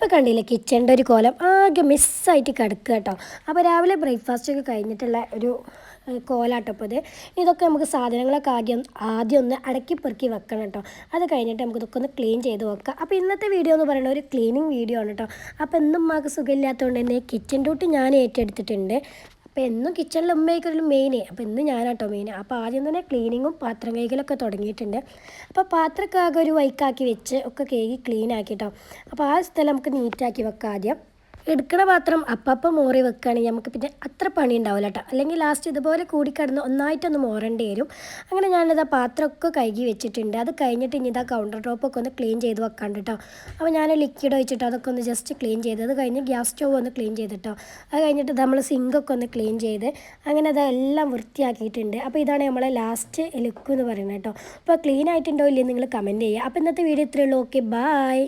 ഇപ്പോൾ കണ്ടില്ലേ കിച്ചണിൻ്റെ ഒരു കോലം ആകെ മിസ്സായിട്ട് കിടക്കുക കേട്ടോ. അപ്പോൾ രാവിലെ ബ്രേക്ക്ഫാസ്റ്റൊക്കെ കഴിഞ്ഞിട്ടുള്ള ഒരു കോലാട്ടോ ഇപ്പോൾ ഇത്. ഇതൊക്കെ നമുക്ക് സാധനങ്ങളൊക്കെ ആദ്യം ഒന്ന് അടക്കി പെറുക്കി വെക്കണം കേട്ടോ. അത് കഴിഞ്ഞിട്ട് നമുക്ക് ഇതൊക്കെ ഒന്ന് ക്ലീൻ ചെയ്ത് വെക്കാം. അപ്പോൾ ഇന്നത്തെ വീഡിയോ എന്ന് പറയുന്നത് ഒരു ക്ലീനിങ് വീഡിയോ ആണ് കേട്ടോ. അപ്പോൾ എന്നും ഉമ്മാക്ക് സുഖമില്ലാത്തതുകൊണ്ട് തന്നെ കിച്ചൺ ഡ്യൂട്ടി ഞാൻ ഏറ്റെടുത്തിട്ടുണ്ട്. അപ്പോൾ എന്നും കിച്ചണിൽ ഉമ്മയ്ക്കൊരു മെയിൻ, അപ്പോൾ ഇന്ന് ഞാനാട്ടോ മെയിൻ. അപ്പോൾ ആദ്യം തന്നെ ക്ലീനിങ്ങും പാത്രം കഴുകലൊക്കെ തുടങ്ങിയിട്ടുണ്ട്. അപ്പോൾ പാത്രമൊക്കെ ആകെ ഒരു വൈക്കാക്കി വെച്ച് ഒക്കെ കഴുകി ക്ലീൻ ആക്കിട്ടോ. അപ്പോൾ ആ സ്ഥലം നമുക്ക് നീറ്റാക്കി വെക്കാം. ആദ്യം എടുക്കണ പാത്രം അപ്പം മോറി വെക്കുകയാണെങ്കിൽ നമുക്ക് പിന്നെ അത്ര പണി ഉണ്ടാവില്ല കേട്ടോ. അല്ലെങ്കിൽ ലാസ്റ്റ് ഇതുപോലെ കൂടിക്കിടന്ന് ഒന്നായിട്ടൊന്ന് മോറേണ്ടി വരും. അങ്ങനെ ഞാനിതാ പാത്രമൊക്കെ കഴുകി വെച്ചിട്ടുണ്ട്. അത് കഴിഞ്ഞിട്ട് ഇനി ഇതാ കൗണ്ടർ ടോപ്പൊക്കെ ഒന്ന് ക്ലീൻ ചെയ്ത് വെക്കാണ്ട് കേട്ടോ. അപ്പോൾ ഞാൻ ലിക്വിഡ് ഒഴിച്ചിട്ട് അതൊക്കെ ഒന്ന് ജസ്റ്റ് ക്ലീൻ ചെയ്ത്, അത് കഴിഞ്ഞ് ഗ്യാസ് സ്റ്റവ് ഒന്ന് ക്ലീൻ ചെയ്തിട്ടോ. അത് കഴിഞ്ഞിട്ട് നമ്മൾ സിങ്കൊക്കെ ഒന്ന് ക്ലീൻ ചെയ്ത് അങ്ങനെ അതെല്ലാം വൃത്തിയാക്കിയിട്ടുണ്ട്. അപ്പോൾ ഇതാണ് നമ്മളെ ലാസ്റ്റ് ലുക്ക് എന്ന് പറയുന്നത് കേട്ടോ. അപ്പോൾ ക്ലീൻ ആയിട്ടുണ്ടോ ഇല്ലേ നിങ്ങൾ കമൻറ്റ് ചെയ്യുക. അപ്പോൾ ഇന്നത്തെ വീഡിയോ ഇത്രയേ ഉള്ളൂ. Okay, by.